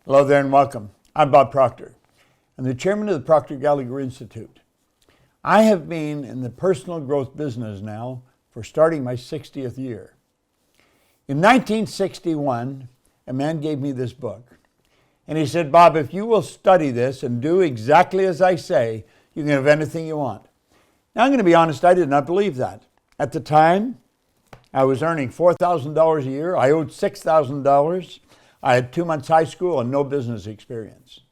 Hello there and welcome. I'm Bob Proctor. I'm the chairman of the Proctor Gallagher Institute. I have been in the personal growth business now for starting my 60th year. In 1961, a man gave me this book. And he said, Bob, if you will study this and do exactly as I say, you can have anything you want. Now, I'm going to be honest, I did not believe that. At the time, I was earning $4,000 a year. I owed $6,000. I had 2 months high school and no business experience.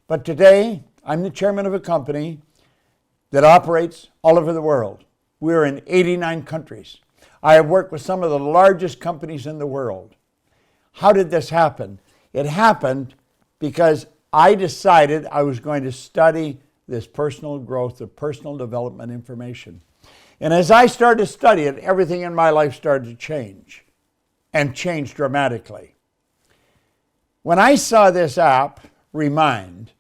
But today, I'm the chairman of a company that operates all over the world. We're in 89 countries. I have worked with some of the largest companies in the world. How did this happen? It happened because I decided I was going to study this personal growth, the personal development information. And as I started to study it, everything in my life started to change, and change dramatically. When I saw this app, Remind,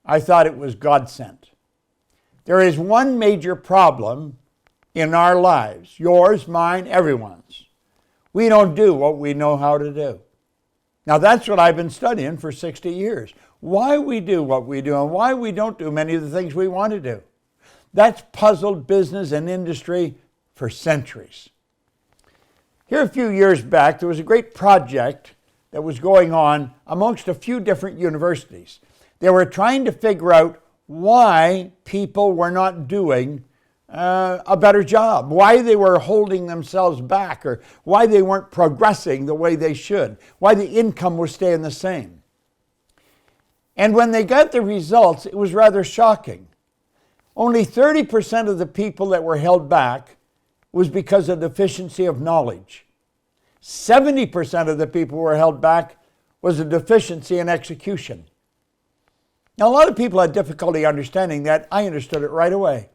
I thought it was God sent. There is one major problem in our lives, yours, mine, everyone's. We don't do what we know how to do. Now that's what I've been studying for 60 years. Why we do what we do and why we don't do many of the things we want to do. That's puzzled business and industry for centuries. Here a few years back, there was a great project that was going on amongst a few different universities. They were trying to figure out why people were not doing a better job, why they were holding themselves back, or why they weren't progressing the way they should, why the income was staying the same. And when they got the results, it was rather shocking. Only 30% of the people that were held back was because of deficiency of knowledge. 70% of the people who were held back was a deficiency in execution. Now, a lot of people had difficulty understanding that. I understood it right away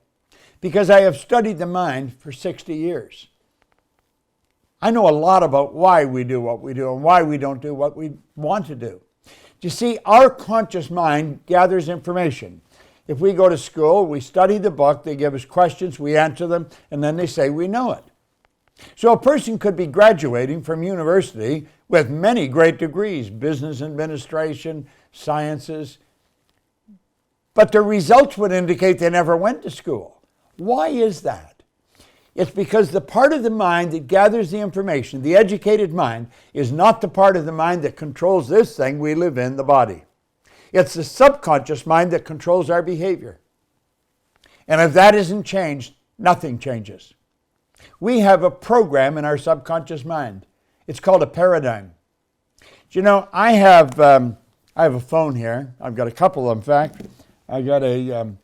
because I have studied the mind for 60 years. I know a lot about why we do what we do and why we don't do what we want to do. You see, our conscious mind gathers information. If we go to school, we study the book, they give us questions, we answer them, and then they say we know it. So a person could be graduating from university with many great degrees, business administration, sciences, but the results would indicate they never went to school. Why is that? It's because the part of the mind that gathers the information, the educated mind, is not the part of the mind that controls this thing we live in, the body. It's the subconscious mind that controls our behavior. And if that isn't changed, nothing changes. We have a program in our subconscious mind. It's called a paradigm. You know, I have a phone here. I've got a couple, in fact. I got a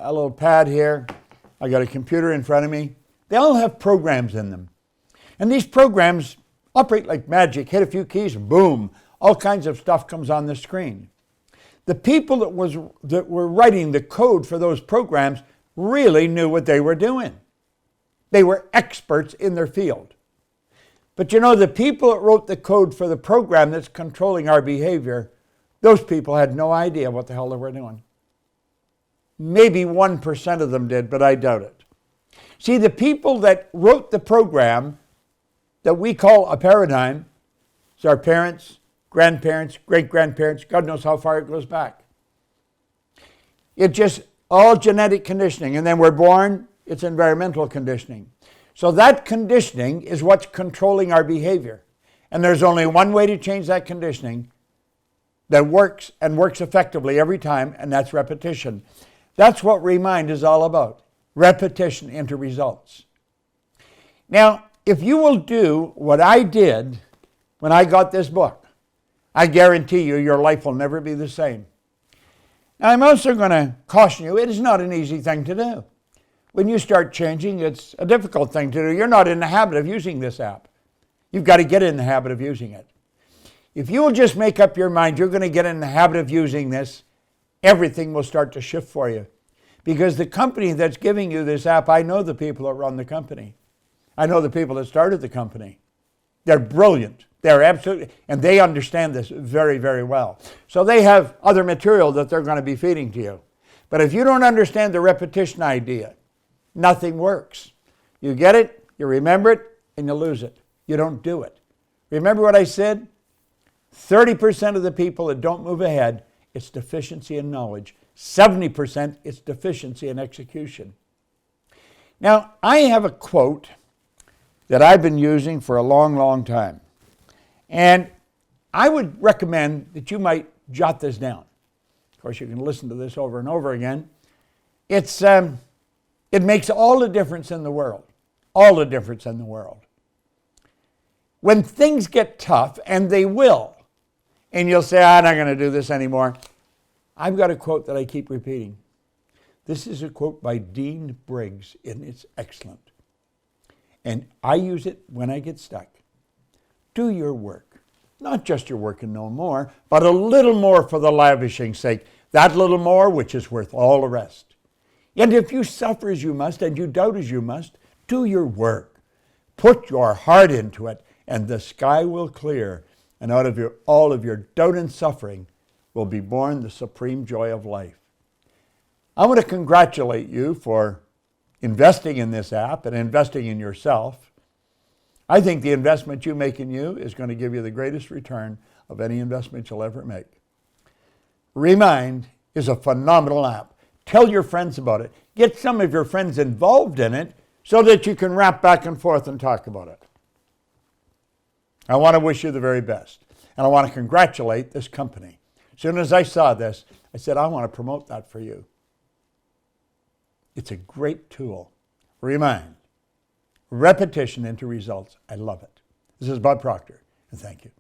little pad here. I got a computer in front of me. They all have programs in them. And these programs operate like magic. Hit a few keys, boom, all kinds of stuff comes on the screen. The people that were writing the code for those programs really knew what they were doing. They were experts in their field. But you know, the people that wrote the code for the program that's controlling our behavior, those people had no idea what the hell they were doing. Maybe 1% of them did, but I doubt it. See, the people that wrote the program that we call a paradigm, it's our parents, grandparents, great-grandparents, God knows how far it goes back. It's just all genetic conditioning, and then we're born, it's environmental conditioning. So that conditioning is what's controlling our behavior. And there's only one way to change that conditioning that works and works effectively every time, and that's repetition. That's what Remind is all about, repetition into results. Now, if you will do what I did when I got this book, I guarantee you your life will never be the same. Now, I'm also going to caution you, it is not an easy thing to do. When you start changing, it's a difficult thing to do. You're not in the habit of using this app. You've got to get in the habit of using it. If you will just make up your mind you're going to get in the habit of using this, everything will start to shift for you. Because the company that's giving you this app, I know the people that run the company. I know the people that started the company. They're brilliant. They're absolutely, and they understand this very, very well. So they have other material that they're going to be feeding to you. But if you don't understand the repetition idea, nothing works. You get it, you remember it, and you lose it. You don't do it. Remember what I said? 30% of the people that don't move ahead, it's deficiency in knowledge. 70%, it's deficiency in execution. Now, I have a quote that I've been using for a long, long time. And I would recommend that you might jot this down. Of course, you can listen to this over and over again. It makes all the difference in the world. All the difference in the world. When things get tough, and they will, and you'll say, I'm not going to do this anymore, I've got a quote that I keep repeating. This is a quote by Dean Briggs, and it's excellent. And I use it when I get stuck. Do your work. Not just your work and no more, but a little more for the lavishing's sake. That little more which is worth all the rest. And if you suffer as you must and you doubt as you must, do your work. Put your heart into it, and the sky will clear, and out of all of your doubt and suffering will be born the supreme joy of life. I want to congratulate you for investing in this app and investing in yourself. I think the investment you make in you is going to give you the greatest return of any investment you'll ever make. Remind is a phenomenal app. Tell your friends about it. Get some of your friends involved in it so that you can rap back and forth and talk about it. I want to wish you the very best. And I want to congratulate this company. As soon as I saw this, I said, I want to promote that for you. It's a great tool. Remind. Repetition into results. I love it. This is Bob Proctor, and thank you.